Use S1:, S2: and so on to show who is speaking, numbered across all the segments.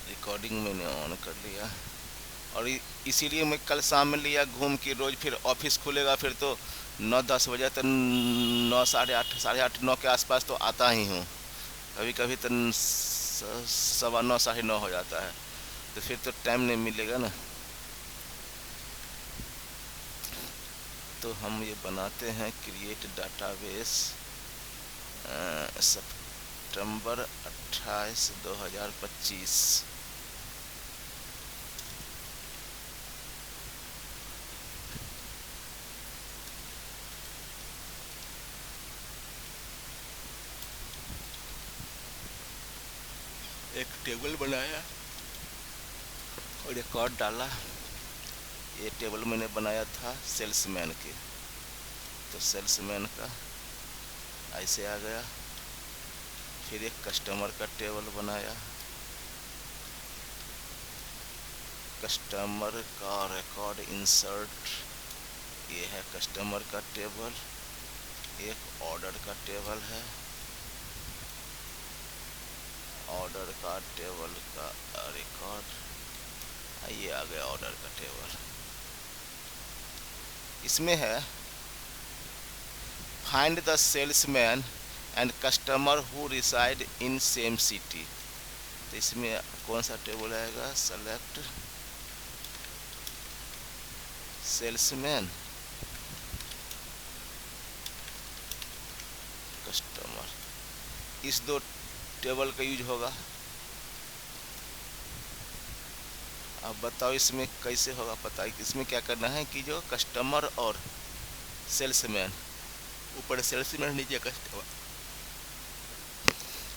S1: Recording मैंने on कर लिया। और इसीलिए मैं कल शाम में लिया घूम के, रोज़ फिर ऑफिस खुलेगा फिर तो 9-10 बजे तो 9, साढ़े आठ 9 के आसपास तो आता ही हूँ। कभी कभी तो 9:15 9:30 हो जाता है, तो फिर तो टाइम नहीं मिलेगा ना। तो हम ये बनाते हैं क्रिएट डाटाबेस सितंबर 28 2025। एक टेबल बनाया और रिकॉर्ड डाला। ये टेबल मैंने बनाया था सेल्समैन के, तो सेल्समैन का ऐसे आ गया। फिर एक कस्टमर का टेबल बनाया, कस्टमर का रिकॉर्ड इंसर्ट। ये है कस्टमर का टेबल। एक ऑर्डर का टेबल है, ऑर्डर का टेबल का रिकॉर्ड। ये आ गया ऑर्डर का टेबल। इसमें है find the salesman and customer who reside in same city. तो इसमें कौन सा टेबल आएगा? सेलेक्ट सेल्समैन कस्टमर, इस दो टेबल का यूज होगा। अब बताओ इसमें कैसे होगा पता है? इसमें क्या करना है कि जो कस्टमर और सेल्समैन, ऊपर सेल्समैन नीचे कस्टमर,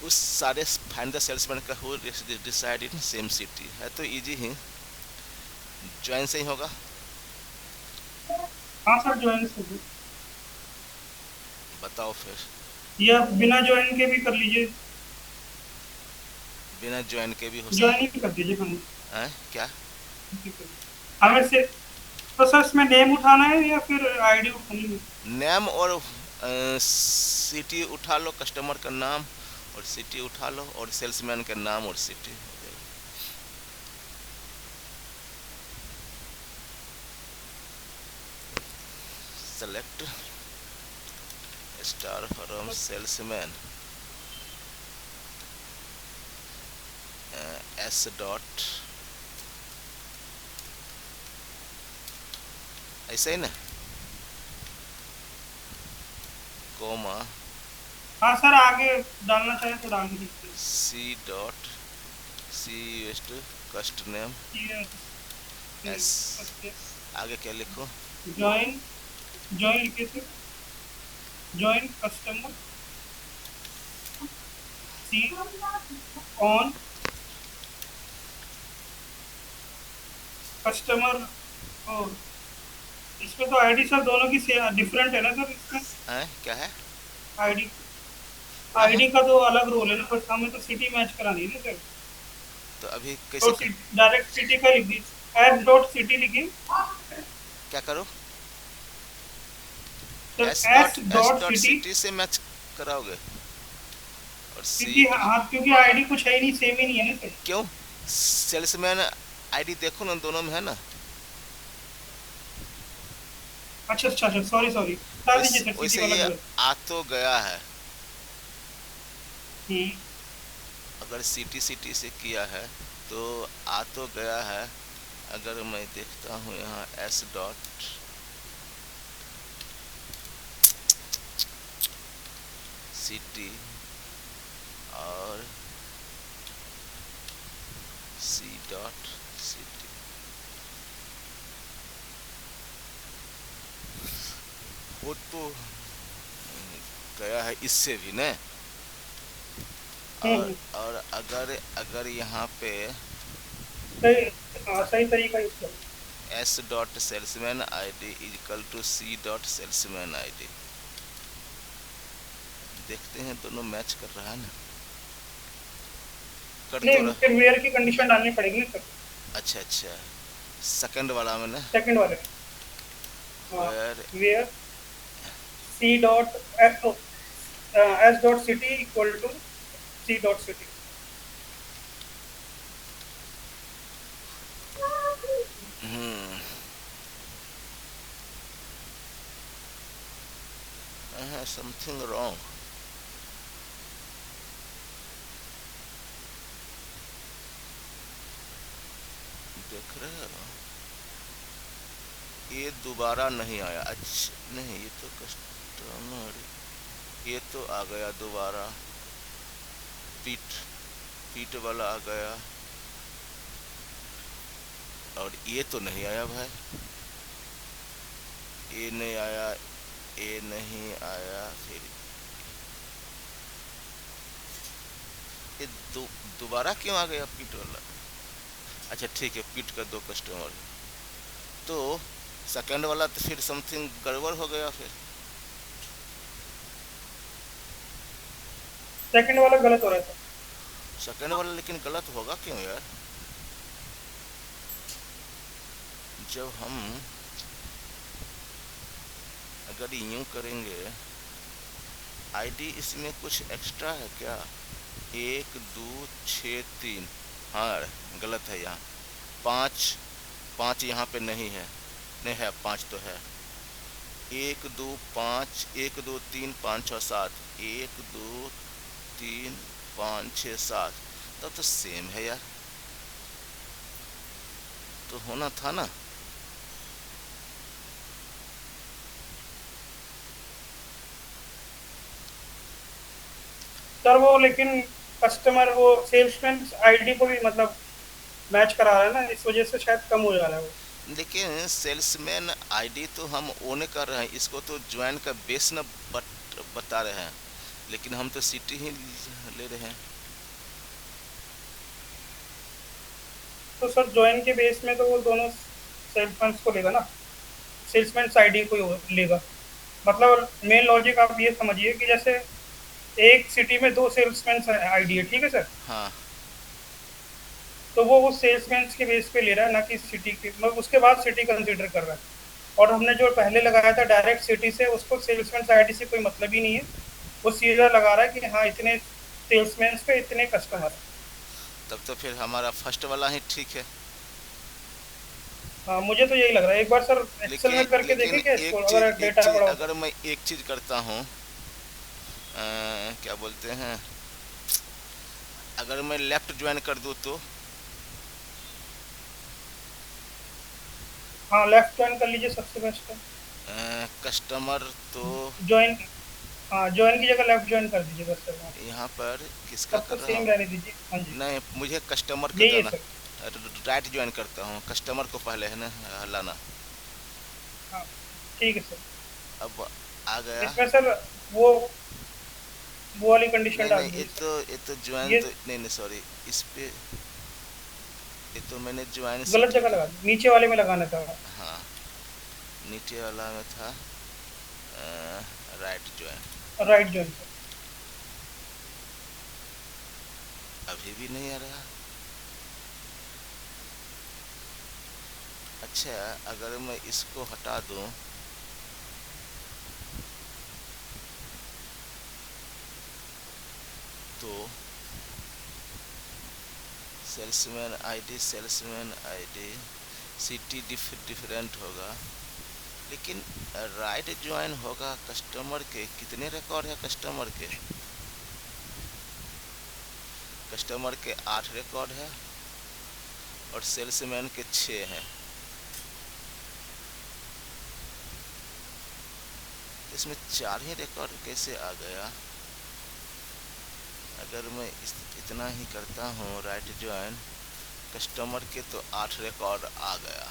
S1: उस सारे फाइंड द सेल्समैन का who decide in same city है, तो इजी ही ज्वाइन से ही होगा।
S2: हाँ सर, ज्वाइन से भी।
S1: बताओ फिर।
S2: या बिना ज्वाइन के भी कर लीजिए।
S1: बिना ज्वाइन के भी हो
S2: ज्वाइन
S1: सकता
S2: ही कर दीजिए हमें।
S1: है क्या?
S2: हमें से तो सर इसमें नेम उठाना है या फिर आईडी उठानी है?
S1: नेम और सिटी उठा लो, कस्टमर का नाम और सिटी उठा लो, और सेल्समैन का नाम और सिटी हो जाएगा। Select star from salesman S dot, ऐसे ही ना, कोमा
S2: हाँ सर, आगे डालना चाहे तो डाल दीजिए।
S1: C dot C west cust name S. आगे क्या लिखो?
S2: ज्वाइन, ज्वाइन लिखिए sir. Join customer C on customer. और इसमें तो आईडी सर दोनों की डिफरेंट है ना सर इसमें?
S1: क्या है?
S2: आईडी,
S1: क्या है?
S2: आईडी का तो अलग रोल है ना, बस हमें तो सिटी मैच करानी है ना सर।
S1: तो अभी कैसे
S2: तो डायरेक्ट सिटी का लिख दीजिए, एस डॉट सिटी लिखिए
S1: क्या करो?
S2: Sir.
S1: S
S2: S dot
S1: dot
S2: city,
S1: city से मैच कराओगे? और सी
S2: क्योंकि हाँ, क्योंकि आईडी कुछ है ही नहीं, सेम ही नहीं है ना सर।
S1: क्यों? सेल्समैन आईडी देखो ना, दोनों में है ना।
S2: अच्छा अच्छा अच्छा, सॉरी सॉरी, डाल दीजिए सर सिटी
S1: वैसे
S2: वाला
S1: ये
S2: गलत।
S1: आ तो गया है।
S2: हम्म।
S1: अगर सिटी सिटी से किया है तो आ तो गया है। अगर मैं देखता हूँ यहाँ एस डॉट सिटी और सी डॉट सिटी, वो तो गया है इससे भी ना।
S2: हम्म।
S1: और अगर अगर यहाँ पे
S2: सही, हाँ सही तरीका यूज करो।
S1: S dot salesman I D is equal to C dot salesman I D, देखते हैं दोनों मैच कर रहा है ना। कर तो
S2: नहीं,
S1: रहा।
S2: फिर वेयर की कंडीशन डालनी पड़ेगी ना सर।
S1: अच्छा अच्छा, सेकंड वाला में ना,
S2: सेकंड वाले। हाँ।
S1: Where
S2: where C dot S dot city equal to C dot city.
S1: Something wrong. देख रहे हो, ये दोबारा नहीं आया। अच्छा नहीं, ये तो कस्टमर, ये तो आ गया दोबारा, पीट पीट वाला आ गया, और ये तो नहीं आया भाई, ये नहीं आया, ये नहीं आया, फिर ये दोबारा क्यों आ गया पीट वाला? अच्छा ठीक है, पीट का 2 कस्टमर, तो सेकंड वाला तो फिर समथिंग गड़बड़ हो गया फिर।
S2: सेकंड वाला गलत हो रहा था।
S1: सेकंड वाला लेकिन गलत होगा क्यों यार? जब हम अगर यूं करेंगे, आईडी इसमें कुछ एक्स्ट्रा है क्या? 1 2 6 3, हाँ गलत है यहाँ। 5 5 यहाँ पे नहीं है, नहीं है, 5 तो है। 1 2 5, 1 2 3 5 6 7, 1 2 3 5 6 7, तब तो सेम है यार, तो होना था ना।
S2: सर वो लेकिन कस्टमर वो सेल्समैन आईडी को भी मतलब मैच करा रहा है ना, इस वजह से शायद कम हो जा रहा है वो।
S1: लेकिन सेल्समैन आईडी तो हम ओन कर रहे हैं, इसको तो ज्वाइन का बेस न बता रहे हैं, लेकिन हम तो सिटी ही ले रहे हैं।
S2: तो सर ज्वाइन के बेस में तो वो दोनों सेल्समैन को लेगा ना, सेल्समैन आईडी को ही लेगा। मतलब मेन लॉजिक आप ये समझिए कि जैसे एक सिटी में 2 सेल्समैन आईडी है, ठीक है सर,
S1: हाँ
S2: तो वो उस सेल्समैन के बेस पे ले रहा है, ना कि सिटी के, मतलब उसके बाद सिटी कंसीडर कर रहा है। और हमने जो पहले लगाया था डायरेक्ट सिटी से, उसको सेल्समैन आईडी से कोई मतलब ही नहीं है, वो सीधा लगा रहा है कि हाँ इतने सेल्समैन पे इतने कस्टमर।
S1: तब तो फिर हमारा फर्स्ट वाला ही ठीक है।
S2: हाँ मुझे तो यही लग रहा है। एक बार सर एक्सेल में करके
S1: लेकिन
S2: देखें क्या इसको,
S1: एक
S2: अगर
S1: चीज,
S2: डेटा पड़ा हो।
S1: अगर मैं एक चीज करता हूँ, क्या बोलते हैं, अगर मैं लेफ्ट ज्वाइन कर दूँ तो?
S2: हाँ लेफ्ट ज्वाइन कर लीजिए, सबसे बेस्ट है।
S1: कस्टमर तो
S2: ज्वाइन, हाँ ज्वाइन की जगह लेफ्ट ज्वाइन कर दीजिए बस सर, हाँ।
S1: यहाँ पर किसका
S2: तब
S1: कर
S2: तक
S1: रहा
S2: सेम
S1: हूँ?
S2: रहने दीजिए, हाँ जी।
S1: नहीं, मुझे कस्टमर का
S2: यही है
S1: देना,
S2: सर।
S1: राइट ज्वाइन करता हूँ, कस्टमर को पहले है ना लाना।
S2: हाँ ठीक है सर।
S1: अब आ गया।
S2: इसमें सर वो वाली कंडीशन
S1: नहीं
S2: डाल
S1: नहीं,
S2: दीजिए सर।
S1: ये तो ज्वाइन
S2: ये
S1: तो नहीं नहीं, सॉरी, इस पे ये तो मैंने ज्वाइन
S2: गलत
S1: सिटी
S2: जगह
S1: का,
S2: लगा दी, नीचे वाले में लगाना था।
S1: हाँ नीचे वाला में था, right join.
S2: Right join sir.
S1: अभी भी नहीं आ रहा। अच्छा, अगर मैं इसको हटा दूं तो सेल्समैन आईडी सिटी डिफरेंट होगा, लेकिन राइट ज्वाइन होगा। कस्टमर के कितने रिकॉर्ड है? कस्टमर के 8 रिकॉर्ड है और सेल्समैन के 6 हैं। इसमें 4 ही रिकॉर्ड कैसे आ गया? अगर मैं इतना ही करता हूँ राइट ज्वाइन, कस्टमर के तो 8 रिकॉर्ड आ गया।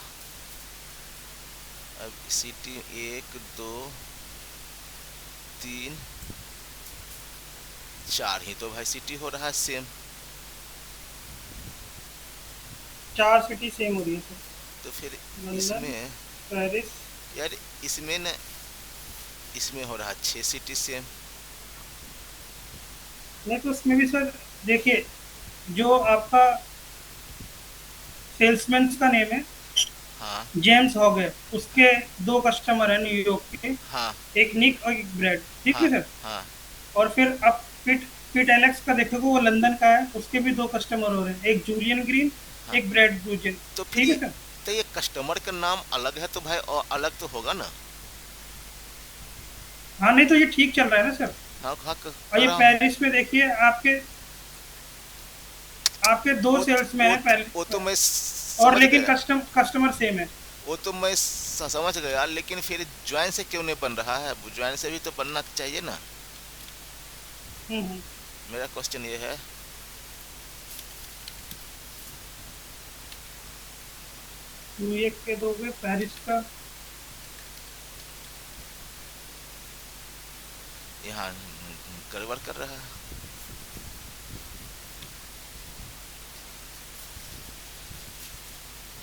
S1: अब सिटी 1 2 3 4 ही तो भाई सिटी हो रहा है सेम।
S2: 4 सिटी सेम हो रही है सर।
S1: तो फिर
S2: लंदन,
S1: इसमें
S2: पेरिस।
S1: यार, इसमें न, इसमें हो रहा 6 सिटी सेम।
S2: नहीं तो उसमें भी सर देखिए, जो आपका सेल्समैन का नेम है
S1: हाँ
S2: जेम्स हॉग है, उसके 2 कस्टमर है न्यूयॉर्क के,
S1: हाँ
S2: एक निक और एक ब्रैड, ठीक
S1: हाँ
S2: है सर।
S1: हाँ।
S2: और फिर आप पिट पिट एलेक्स का देखोगे, वो लंदन का है, उसके भी 2 कस्टमर हो रहे हैं, एक जूलियन ग्रीन,
S1: हाँ
S2: एक ब्रैड ब्रूजन,
S1: तो फिर
S2: ठीक
S1: ये,
S2: है सर।
S1: तो ये कस्टमर का नाम अलग है तो भाई और अलग तो होगा ना।
S2: हाँ नहीं तो ये ठीक चल रहा है ना सर।
S1: हाँ हाँ
S2: और
S1: कर
S2: ये
S1: रहा हूँ।
S2: पेरिस में देखिए आपके आपके दो
S1: वो
S2: सेल्स में
S1: वो
S2: है पहले,
S1: वो तो मैं
S2: और
S1: समझ
S2: लेकिन
S1: गया।
S2: कस्टमर सेम है।
S1: वो तो मैं समझ गया, लेकिन फिर ज्वाइन से क्यों नहीं बन रहा है? वो ज्वाइन से भी तो बनना चाहिए ना।
S2: हम्म।
S1: मेरा क्वेश्चन ये है।
S2: न्यूयॉर्क के दोगे, पेरिस का।
S1: यहाँ गड़बड़ कर रहा है।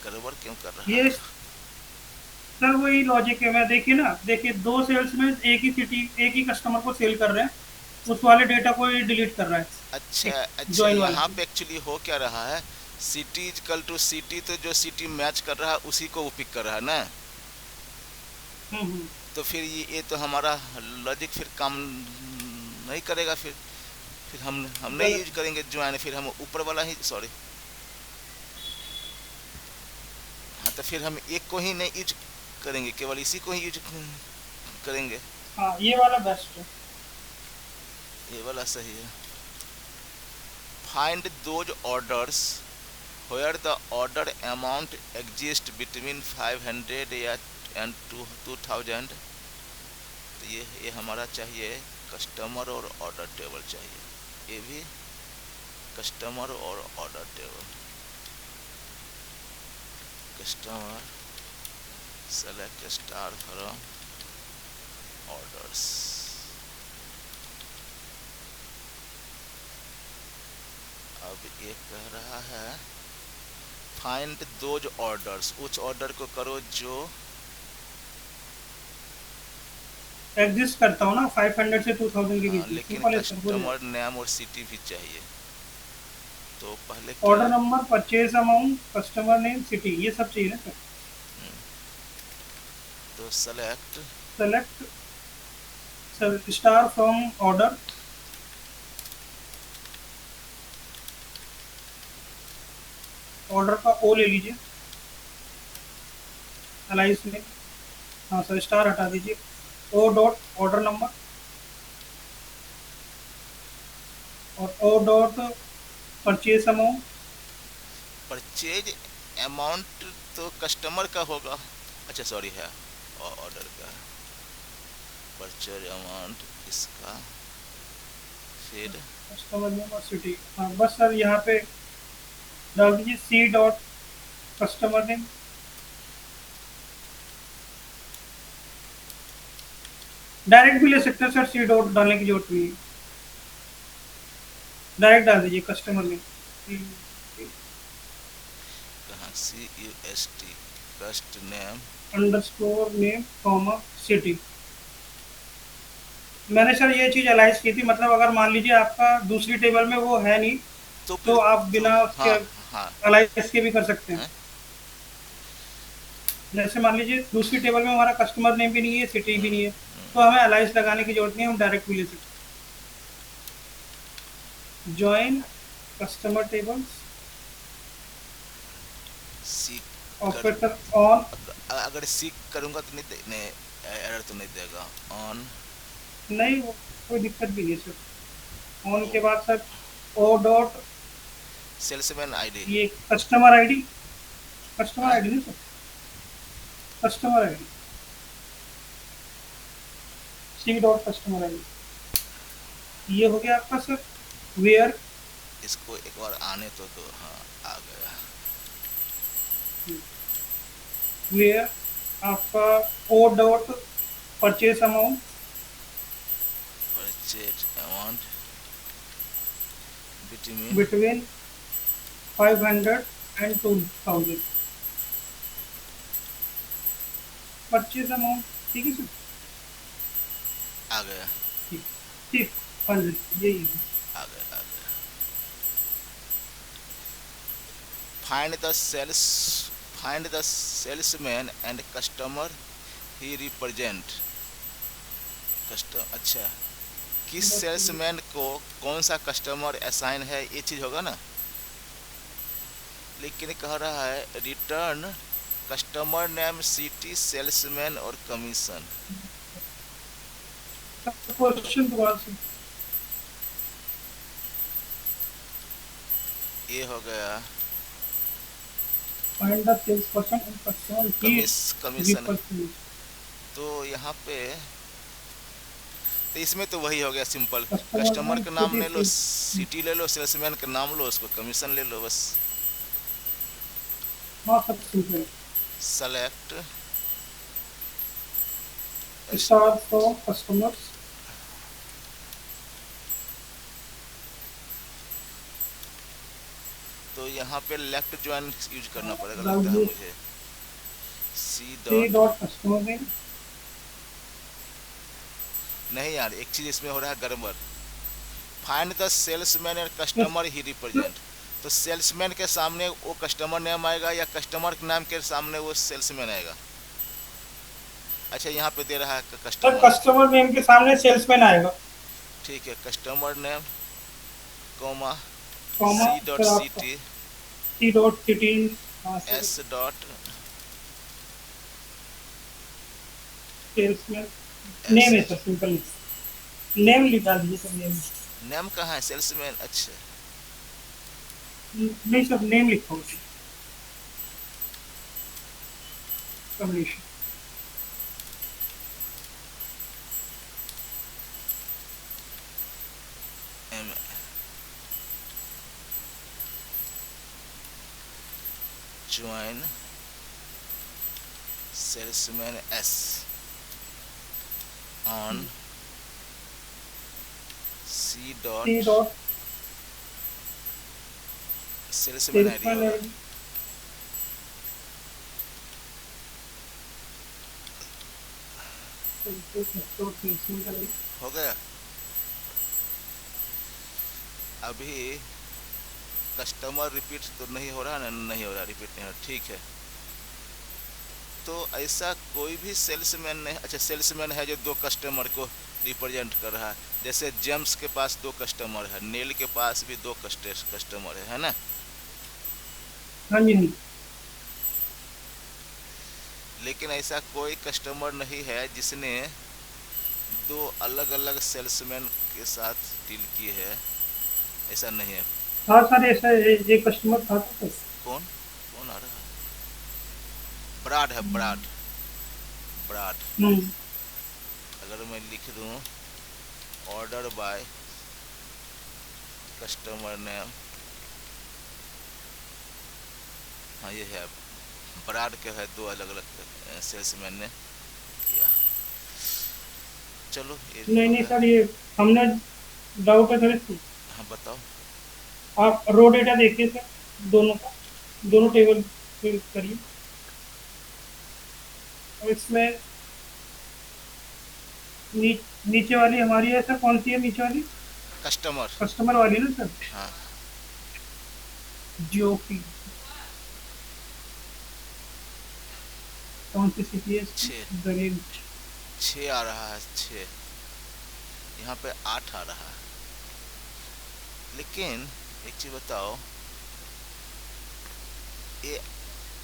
S1: गड़बड़ क्यों कर रहा
S2: ये
S1: है?
S2: सर वही लॉजिक है। मैं देखिए ना, देखिए दो सेल्स में एक ही सिटी, एक ही कस्टमर को सेल कर रहे हैं, उस वाले डेटा को ये डिलीट कर रहा है,
S1: अच्छा
S2: एक
S1: अच्छा,
S2: ज्वाइन वाले
S1: यहाँ
S2: को।
S1: पे एक्चुअली हो क्या रहा है? सिटी इजकल टू सिटी, तो जो सिटी मैच कर रहा है उसी को वो पिक कर रहा है ना।
S2: हम्म।
S1: तो फिर ये तो हमारा लॉजिक फिर काम नहीं करेगा। फिर हम नहीं
S2: गलत।
S1: यूज करेंगे ज्वाइन, फिर हम ऊपर वाला ही, सॉरी। हाँ, तो फिर हम एक को ही नहीं यूज करेंगे, केवल इसी को ही यूज करेंगे।
S2: हाँ ये वाला बेस्ट है।
S1: ये वाला सही है। Find those orders where the order amount exists between 500 या and 2000। तो ये हमारा चाहिए कस्टमर और ऑर्डर टेबल चाहिए। ये भी कस्टमर और order table. Customer select star from orders. अब ये कह रहा है फाइंड दोज ऑर्डर्स, उस ऑर्डर को करो जो
S2: एग्जिस्ट करता हूँ ना 500 से 2000 के
S1: हाँ,
S2: बीच में,
S1: लेकिन
S2: सिंपल है सर, हो
S1: कस्टमर
S2: जाएगा।
S1: नेम और सिटी भी चाहिए। तो पहले क्या?
S2: Order number, purchase amount, customer name, city, ये सब चाहिए ना सर।
S1: तो select
S2: select sir star from order. Order का ओ ले लीजिए, अलाइस में। हाँ सर, स्टार हटा दीजिए। ओ डॉट ऑर्डर नंबर, और O dot purchase amount.
S1: Purchase amount तो कस्टमर का होगा। अच्छा सॉरी, है ऑर्डर का। परचेज अमाउंट इसका, फिर
S2: कस्टमर नेम और सिटी, हाँ बस सर यहाँ पे डाल दीजिए C dot customer name. Direct भी ले सकते हैं सर, सी डॉट डालने की जरूरत नहीं है, डायरेक्ट डाल दीजिए कस्टमर नेम।
S1: कहाँ CUST कस्ट name.
S2: Underscore name comma city. मैंने सर ये चीज़ एलाइज की थी, मतलब अगर मान लीजिए आपका दूसरी टेबल में वो है नहीं,
S1: तो
S2: तो
S1: फिर
S2: आप
S1: तो
S2: बिना उसके
S1: हाँ हाँ
S2: एलाइज के भी कर सकते हैं।
S1: हाँ,
S2: जैसे मान लीजिए दूसरी टेबल में हमारा कस्टमर नेम भी नहीं है, सिटी भी
S1: हम्म,
S2: नहीं है, तो हमें एलाइज लगाने की जरूरत नहीं है, हम डायरेक्ट भी ले सकते हैं। ज्वाइन कस्टमर टेबल्स,
S1: सीक कर।
S2: Operator on.
S1: अगर सीक करूँगा तो नहीं एरर तो नहीं देगा ऑन।
S2: नहीं वो कोई दिक्कत भी नहीं है सर। ऑन के बाद sir O dot,
S1: salesman ID.
S2: ये कस्टमर आईडी, कस्टमर
S1: हाँ,
S2: आईडी नहीं sir, customer ID, C dot customer ID. ये हो गया आपका सर। वेयर,
S1: इसको एक बार आने तो हाँ आ गया।
S2: वेयर आपका O dot purchase amount
S1: purchase amount between.
S2: Between 500 and 2000। Purchase amount, ठीक है सर।
S1: आ गया
S2: ठीक, ठीक, 100, यही है।
S1: आ गया आ गया। Find the sales, find the salesman and customer he represent. Customer, अच्छा, किस
S2: बस ये।
S1: सेल्समैन को कौन सा कस्टमर असाइन है, ये चीज़ होगा ना। लेकिन कह रहा है return customer name, city, salesman और कमीशन।
S2: क्वेश्चन दोबारा से।
S1: ये हो गया
S2: find the sales person and customer he give
S1: commission.
S2: Percentage.
S1: तो यहाँ पे तो इसमें तो वही हो गया सिंपल,
S2: कस्टमर
S1: कस्टमर
S2: नेम
S1: का नाम
S2: सिटी
S1: ले लो,
S2: सेल्स।
S1: सिटी ले लो, सेल्समैन का नाम लो, उसको कमीशन ले लो बस।
S2: हाँ सब सिंपल है।
S1: Select
S2: star for customers.
S1: तो यहाँ पे लेफ्ट ज्वाइन यूज करना पड़ेगा लगता है
S2: W
S1: मुझे। सी
S2: C
S1: dot,
S2: dot customer name.
S1: नहीं यार एक चीज इसमें हो रहा है गड़बड़। Find the salesman and customer he represent, तो सेल्समैन के सामने वो कस्टमर नेम आएगा या कस्टमर के नाम के सामने वो सेल्समैन आएगा? अच्छा यहाँ पे दे रहा है
S2: सर
S1: कस्टमर।
S2: कस्टमर नेम के सामने सेल्समैन आएगा,
S1: ठीक है, customer name comma
S2: comma
S1: C dot
S2: फिर
S1: सी
S2: आपका
S1: T
S2: C dot city.
S1: S dot
S2: salesman name है सर, सिंपल नेम लिखा दीजिए सर। नेम
S1: नेम कहाँ है सेल्समैन? अच्छा
S2: नहीं सर, नेम लिखा होगा communication.
S1: M join salesman S on C
S2: C
S1: dot
S2: dot
S1: salesman ID
S2: salesman
S1: होगा। हो गया। अभी कस्टमर रिपीट तो नहीं हो रहा ना, नहीं हो रहा, रिपीट नहीं हो रहा, ठीक है। तो ऐसा कोई भी सेल्समैन नहीं, अच्छा सेल्समैन है जो दो कस्टमर को रिप्रेजेंट कर रहा है, जैसे जेम्स के पास दो कस्टमर है, नील के पास भी दो कस्टमर है ना।
S2: हाँ जी हाँ।
S1: लेकिन ऐसा कोई कस्टमर नहीं है जिसने दो अलग अलग सेल्समैन के साथ डील की है, ऐसा नहीं है।
S2: हाँ सर ऐसा ये कस्टमर था तो सर।
S1: कौन कौन आ रहा है? ब्राड है, ब्राड, ब्राड।
S2: हम्म।
S1: अगर मैं लिख दूं ऑर्डर बाय कस्टमर नेम, हाँ ये है, ब्राड के है, दो अलग अलग सेल्समैन ने किया। चलो ये भी
S2: नहीं
S1: हो
S2: नहीं
S1: गया।
S2: सर, ये हमने डाउट है सर इसमें।
S1: हाँ बताओ।
S2: आप रो डेटा देखिए सर, दोनों का, दोनों टेबल फिल करिए। और इसमें नीचे वाली हमारी है सर, कौन सी है नीचे वाली?
S1: कस्टमर,
S2: कस्टमर वाली ना सर,
S1: हाँ
S2: जियो की। कौन सी सिटी है?
S1: छः,
S2: दलील।
S1: 6 आ रहा है, 6, यहाँ पे 8 आ रहा है। लेकिन एक चीज बताओ, ये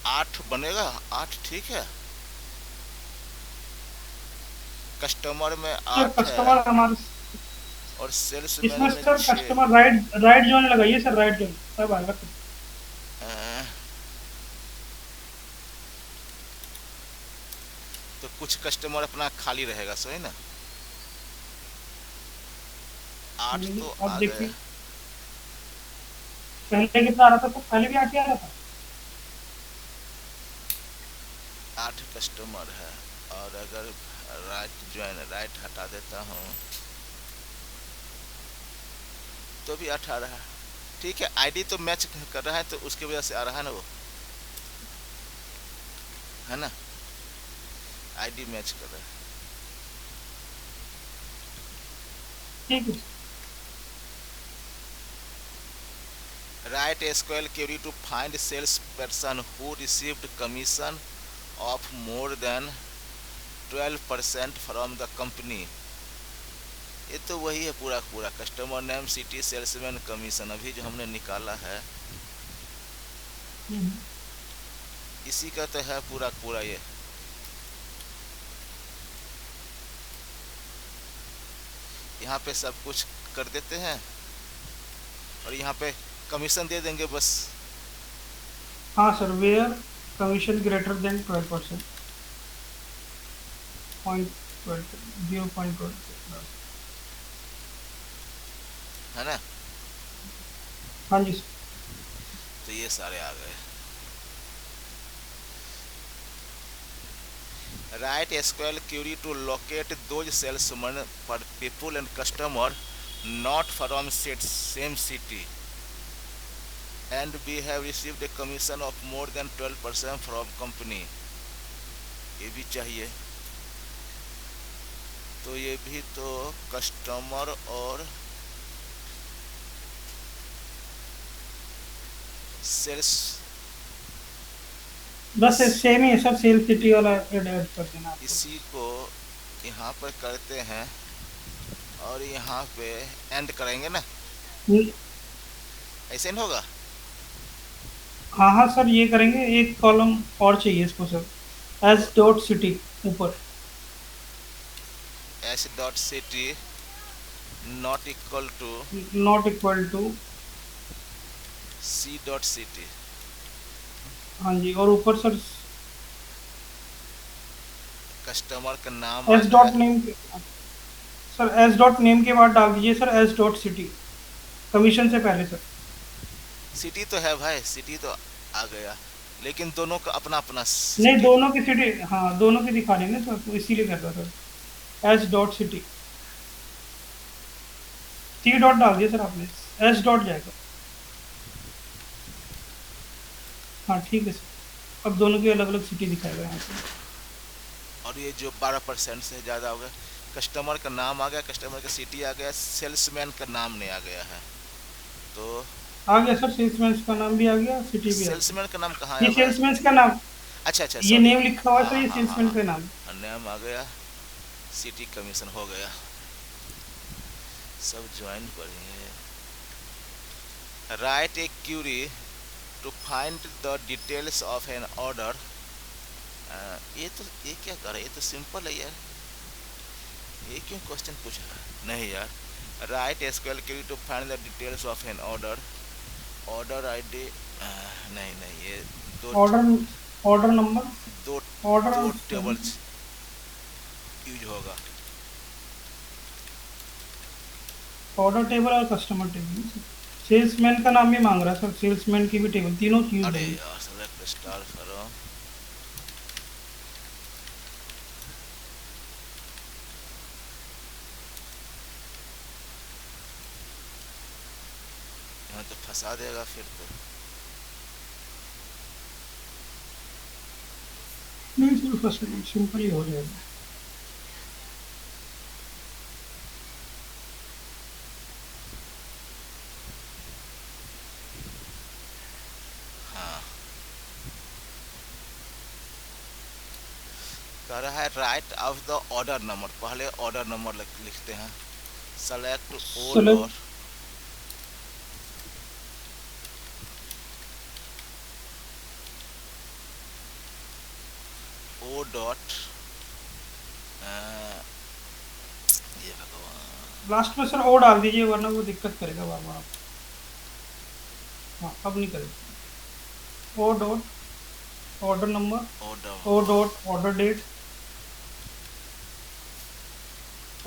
S1: 8 बनेगा? 8 ठीक है, कस्टमर में
S2: सर
S1: 8 है
S2: कस्टमर हमारे
S1: और सेल्समैन
S2: इसमें
S1: में
S2: sir
S1: 6।
S2: Customer right right join लगाइए सर, राइट जॉइन सब आएगा सर।
S1: तो कुछ कस्टमर अपना खाली रहेगा, सही ना। 8 तो
S2: अब
S1: आ
S2: देखिए
S1: गया।
S2: पहले कितना आ रहा था, तो पहले भी 8 ही आ रहा था।
S1: 8 कस्टमर है, और अगर राइट ज्वाइन, राइट हटा देता हूँ तो भी 8 आ रहा है। ठीक है, आईडी तो मैच कर रहा है, तो उसकी वजह से आ रहा है ना वो, है ना, आईडी मैच कर रहा है।
S2: ठीक है।
S1: Write SQL query to find sales person who received commission of more than 12% from the company. ये तो वही है पूरा पूरा, customer name, city, salesman, commission, अभी जो हमने निकाला है इसी का तो है पूरा पूरा ये। यहाँ पे सब कुछ कर देते हैं और यहाँ पे कमीशन दे देंगे बस।
S2: हाँ sir, where commission greater than 12%, 0.12।
S1: है ना।
S2: हाँ जी सर।
S1: तो ये सारे आ गए। Write SQL query to locate those salesman पर people and customer not from same city and we have received a commission of more than 12% from company। ये भी चाहिए। तो ये भी तो कस्टमर और सेल्स
S2: बस सेम ही है सर, सेल सिटी वाला ऐड कर देना आपको।
S1: इसी को यहाँ पर करते हैं और यहाँ पे एंड करेंगे ना, ऐसे नहीं होगा।
S2: हाँ हाँ सर, ये करेंगे, एक कॉलम और चाहिए इसको सर, एस डॉट सिटी ऊपर।
S1: S dot city not equal to
S2: not equal to
S1: C dot city.
S2: हाँ जी, और ऊपर सर
S1: कस्टमर का नाम
S2: S dot name, sir S dot name के बाद डाल दीजिए sir S dot city, commission से पहले सर।
S1: सिटी तो है भाई, सिटी तो आ गया, लेकिन दोनों का अपना अपना
S2: नहीं, दोनों की सिटी, हाँ दोनों की दिखा देंगे सर, तो इसीलिए कर रहा sir S dot city. C dot डाल दिया सर आपने, एस डॉट जाएगा। हाँ ठीक है सर, अब दोनों की अलग अलग सिटी दिखाएगा यहाँ पे।
S1: और ये जो 12% से ज़्यादा हो गया, कस्टमर का नाम आ गया, कस्टमर का सिटी आ गया, सेल्समैन का नाम नहीं आ गया है। तो
S2: आ गया सर, सेल्समैन का नाम भी आ गया, सिटी भी आ गया।
S1: सेल्समैन का नाम कहाँ
S2: ये
S1: है?
S2: सेल्समैन का नाम,
S1: अच्छा अच्छा,
S2: ये
S1: सॉरी।
S2: नेम लिखा हुआ है सर,
S1: हाँ
S2: ये
S1: हाँ हाँ
S2: सेल्समैन
S1: हाँ,
S2: का नाम।
S1: नाम आ गया, सिटी कमीशन हो गया, सब ज्वाइन करेंगे। Write a query to find the details of an order. ये तो ये क्या कर रहा है, ये तो सिंपल है यार, ये क्यों क्वेश्चन पूछ रहा है? नहीं यार, write SQL query to find the details of an order, order ID, नहीं नहीं, ये दो
S2: ऑर्डर नंबर,
S1: दो
S2: ऑर्डर
S1: दो टेबल्स यूज होगा।
S2: ऑर्डर टेबल और कस्टमर टेबल। सेल्समैन का नाम भी मांग रहा है सर, सेल्समैन की भी टेबल, तीनों यूज
S1: अरे
S2: होंगे।
S1: यार, सेलेक्ट स्टार करो, यहाँ तो फंसा देगा फिर तो।
S2: नहीं सर, फर्स्ट सिंपल ही हो जाएगा।
S1: हाँ, कह रहा है right of the order number, पहले ऑर्डर नंबर लिखते हैं। सेलेक्ट ओल्ड और
S2: सेलेक्ट
S1: ओ डॉट, ये भगवान,
S2: लास्ट में सर ओ डाल दीजिए, वरना वो दिक्कत करेगा बार बार आपको। हाँ अब नहीं करेगा। O dot order number, O
S1: order,
S2: dot order date,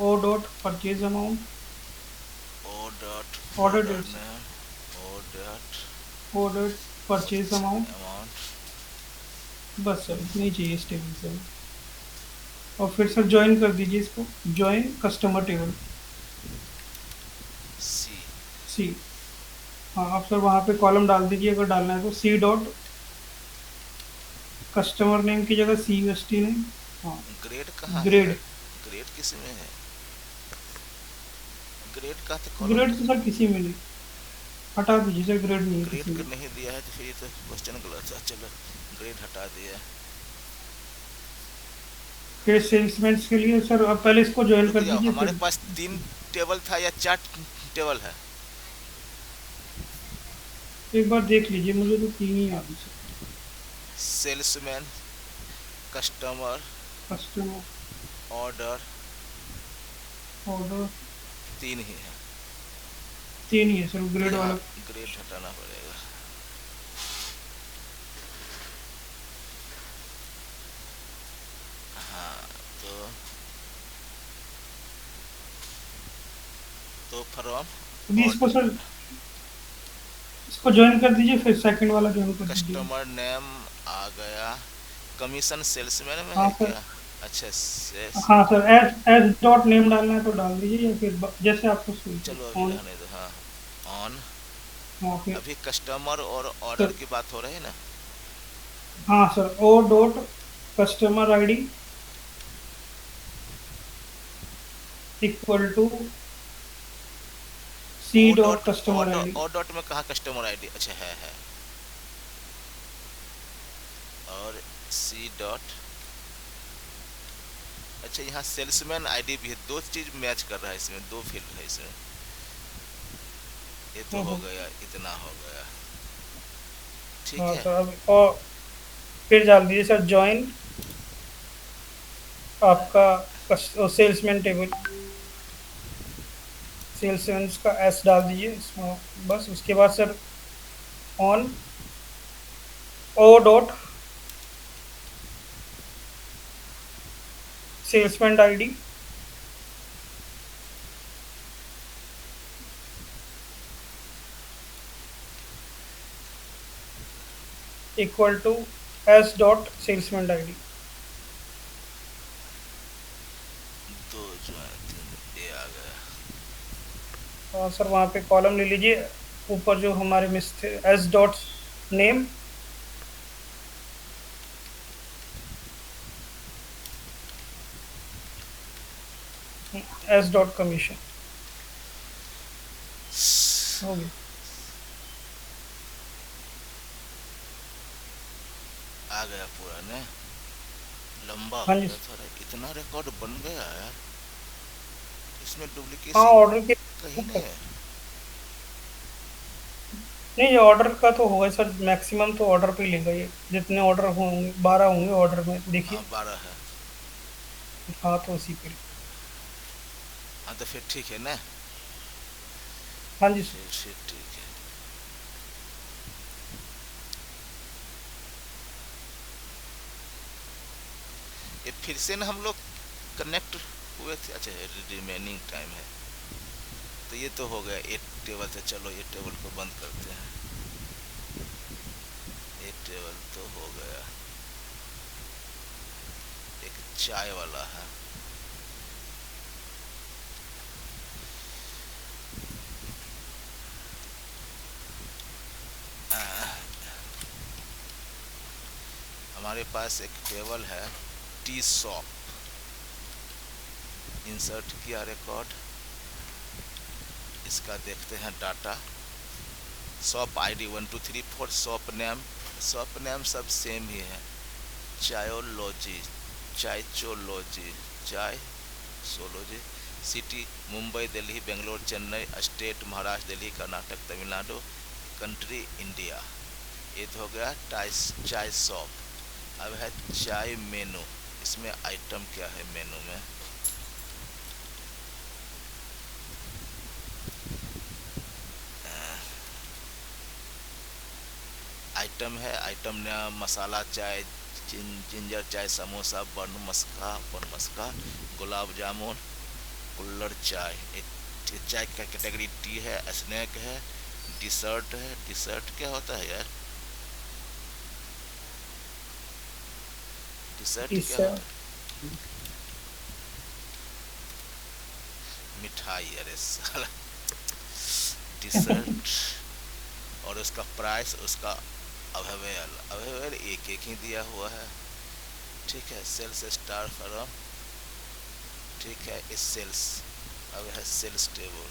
S2: O dot purchase amount,
S1: O dot
S2: order
S1: order
S2: date,
S1: name, O dot
S2: O dot purchase amount.
S1: Amount.
S2: बस सर इतनी चाहिए इस टेबल से। और फिर सर ज्वाइन कर दीजिए इसको, ज्वाइन कस्टमर टेबल,
S1: सी,
S2: सी। हाँ आप सर वहाँ पे कॉलम डाल दीजिए अगर डालना है तो, सी डॉट कस्टमर नेम की जगह सी एस टी नेम। हाँ
S1: ग्रेड कहाँ है
S2: ग्रेड,
S1: यार? ग्रेड किस में है? ग्रेड का तो कॉलम,
S2: ग्रेड तो सर किसी में नहीं, हटा दीजिए सर, ग्रेड नहीं है
S1: ग्रेड
S2: किसी
S1: का
S2: में।
S1: नहीं दिया है तो फिर ये तो क्वेश्चन गलत है। चलो ग्रेड हटा दिया।
S2: फिर सेल्समैन के लिए सर अब पहले इसको ज्वाइन
S1: रुक
S2: कर
S1: जाओ,
S2: दीजिए
S1: हमारे
S2: फिर।
S1: पास 3 टेबल था या 4 टेबल है?
S2: एक बार देख लीजिए, मुझे तो तीन ही याद है sir.
S1: Salesman, customer,
S2: customer,
S1: order,
S2: order,
S1: तीन ही है।
S2: 3 ही है सर, ग्रेड
S1: यहाँ
S2: वाला।
S1: ग्रेड हटाना पड़ेगा। हाँ, तो फ्रॉम
S2: 20 को सर, इसको ज्वाइन कर दीजिए, फिर सेकंड वाला ज्वाइन कर दीजिए।
S1: कस्टमर नेम आ गया। कमीशन सेल्समैन में
S2: हाँ
S1: है
S2: सर।
S1: क्या? अच्छा, सेल्स।
S2: हाँ sir, S S dot name डालना है तो डाल दीजिए, या फिर जैसे आपको सूट
S1: चलो अभी
S2: ऑन।
S1: रहने दो। हाँ, ऑन।
S2: हाँ फिर
S1: अभी कस्टमर और ऑर्डर
S2: सर।
S1: की बात हो रही है ना।
S2: हाँ sir, O dot customer ID equal to C
S1: O
S2: dot
S1: dot O
S2: customer
S1: dot
S2: ID.
S1: O dot में कहा कस्टमर आईडी? अच्छा, है। और सी डॉट। अच्छा, यहाँ सेल्समैन आईडी भी है। दो चीज मैच कर रहा है इसमें, दो फील्ड है इसमें। ये तो हो गया, इतना हो गया। ठीक
S2: हाँ
S1: है।
S2: सर, अब और फिर डाल दीजिए सर ज्वाइन आपका सेल्समैन टेबल। सेल्समैन का एस डाल दीजिए इसमें, बस उसके बाद sir on O dot salesman ID equal to S dot salesman ID.
S1: दो जो है, तीन, ये आ गया।
S2: हाँ सर, वहाँ पे कॉलम ले लीजिए, ऊपर जो हमारे मिस थे, S dot name S dot commission. हो गया।
S1: आ गया पूरा ने। लंबा
S2: हाँ
S1: हो
S2: जी।
S1: गया थोड़ा। इतना रिकॉर्ड बन गया है, इसमें
S2: हाँ,
S1: डुप्लीकेसी
S2: ऑर्डर के
S1: कहीं नहीं है।
S2: नहीं, ये ऑर्डर का तो होगा सर, मैक्सिमम तो ऑर्डर पे ही लेगा ये, जितने ऑर्डर होंगे 12 होंगे ऑर्डर में,
S1: हाँ,
S2: देखिए।
S1: 12 है।
S2: हाँ, तो उसी पे।
S1: हाँ, तो फिर ठीक है ना।
S2: हाँ जी सर।
S1: फिर ठीक है। ये फिर से ना हम लोग कनेक्ट हुए थे। अच्छा, रिमेनिंग टाइम है। तो ये तो हो गया एक टेबल से। चलो ये टेबल को बंद करते हैं। एक टेबल तो हो गया। एक चाय वाला है। हमारे पास एक टेबल है, टी शॉप। इंसर्ट किया रिकॉर्ड। इसका देखते हैं data. Shop ID 1234। Shop name सब सेम ही है। चायोलॉजी, चायचोलॉजी, चाय सोलॉजी। City Mumbai, Delhi, Bangalore, Chennai. State Maharashtra, Delhi, Karnataka, Tamil Nadu. Country India. ये तो हो गया चाय शॉप। अब है चाय मेनू। इसमें आइटम क्या है मेनू में? आइटम है, आइटम नाम मसाला चाय, जिंजर चाय, समोसा, बन मस्का, गुलाब जामुन, कुल्हड़ चाय। चाय का कैटेगरी टी है, स्नैक है, डिसर्ट है। डिसर्ट क्या होता है यार? डिसर्ट क्या
S2: तीसरा।
S1: होता है? मिठाई, अरे साला। डिसर्ट। और उसका प्राइस, उसका अवेलेबल एक एक ही दिया हुआ है। ठीक है, सेल्स स्टार फॉरम। ठीक है, इस सेल्स। अब है सेल्स टेबल।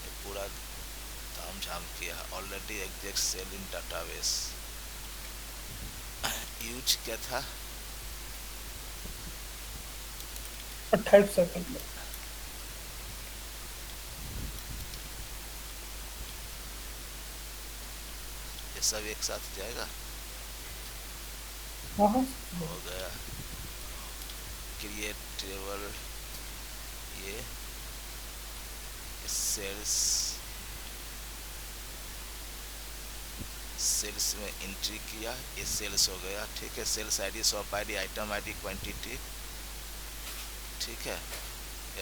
S1: ये पूरा ताम झाम किया। ऑलरेडी एग्जैक्ट सेल इन डाटाबेस। यूज क्या था?
S2: 28 सेकंड।
S1: ये सब एक साथ जाएगा।
S2: हाँ हाँ।
S1: हो गया। Create table. ये सेल्स सेल्स में एंट्री किया, ये सेल्स हो गया, ठीक है। Sales ID, shop ID, item ID, quantity, ठीक है।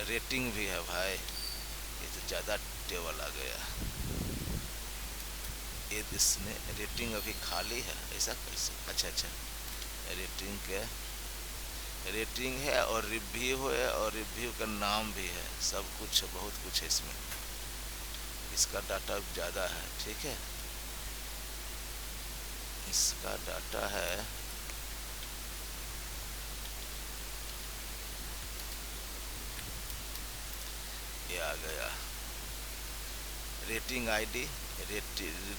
S1: रेटिंग भी है भाई, ये तो ज़्यादा टेबल आ गया। ये इसमें रेटिंग अभी खाली है, ऐसा कैसे? अच्छा, रेटिंग के रेटिंग है और रिव्यू है, और रिव्यू का नाम भी है, सब कुछ है, बहुत कुछ है इसमें। इसका डाटा ज़्यादा है, ठीक है। इसका डाटा है ये आ गया। रेटिंग आईडी,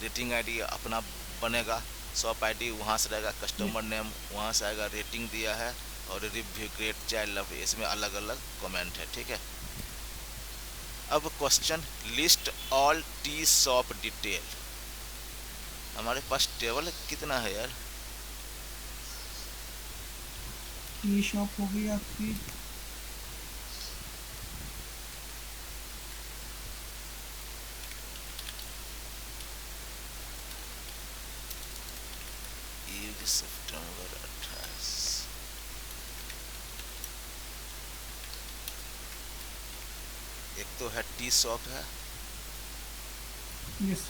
S1: रेटिंग आईडी अपना बनेगा, शॉप आईडी वहाँ से रहेगा, कस्टमर नेम वहाँ से आएगा, रेटिंग दिया है, और रिव्यू, ग्रेट, चाइल्ड, लव, इसमें अलग अलग कमेंट है, ठीक है। अब question, list all tea shop detail. हमारे पास टेबल कितना है यार?
S2: टी शॉप हो गई आपकी,
S1: सितंबर 28, एक तो है टी शॉप है,
S2: यस,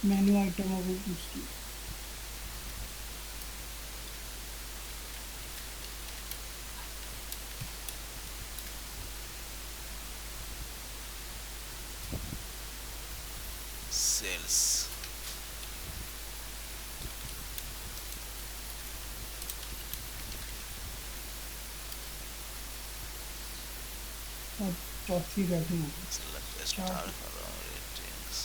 S2: मेन्यू आइटम हो गई उसकी,
S1: सेल्स,
S2: और चौथी रेटिंग हो गई,
S1: select
S2: चार
S1: star from ratings।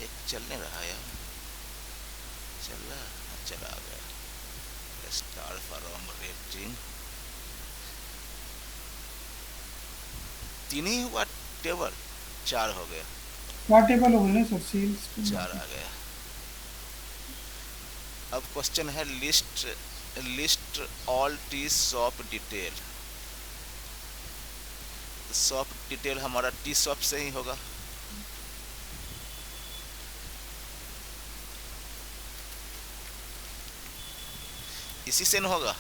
S1: एक चल नहीं रहा यार, चल रहा है, चला गया। स्टार फ्रॉम रेटिंग, तीन ही हुआ टेबल, चार हो गया,
S2: चार टेबल हो गए ना सर, सेल्स
S1: चार आ गया। अब क्वेश्चन है, list all tea shop detail. Shop detail हमारा टी शॉप से ही होगा, इसी से न होगा।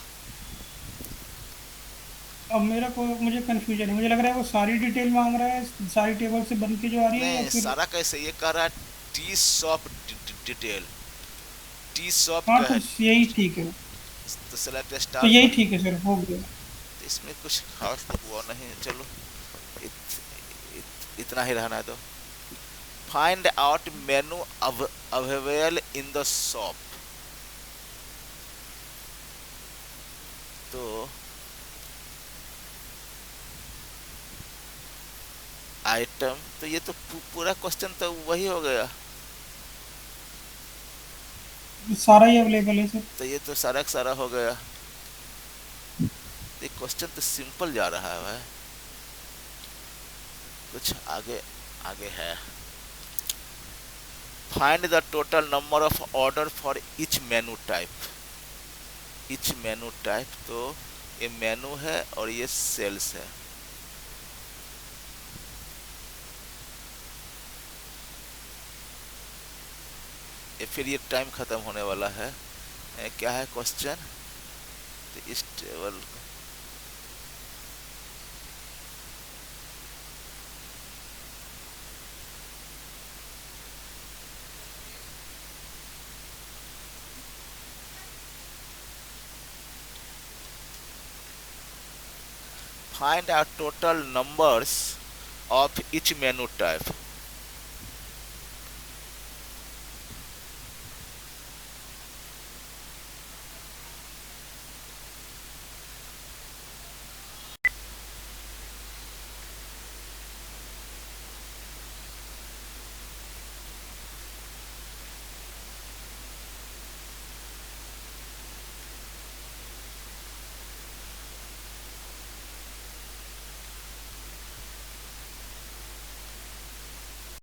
S2: अब मुझे कंफ्यूजन है, मुझे लग रहा है वो सारी डिटेल मांग रहा है, सारी टेबल से बन के जो आ रही है, या
S1: नहीं,
S2: फिर
S1: सारा कैसे, ये कह रहा है tea shop detail, tea shop
S2: हाँ
S1: का
S2: तो
S1: है,
S2: यही ठीक है,
S1: तो सेलेक्ट
S2: तो
S1: स्टार।
S2: यही ठीक है सर, हो गया।
S1: तो इसमें कुछ खास तो हुआ नहीं, चलो इतना ही रहना है। तो find out menu available in the shop, तो आइटम, तो ये तो पूरा क्वेश्चन तो वही हो गया,
S2: सारा ही अवेलेबल है सर,
S1: तो ये तो सारा का सारा हो गया। ये क्वेश्चन तो सिंपल जा रहा है भाई, कुछ आगे आगे है। Find the total number of order for each menu type, each menu type, तो ये मेनू है और ये सेल्स है। फिर ये टाइम ख़त्म होने वाला है। क्या है क्वेश्चन, तो इस table find out total numbers of each menu type,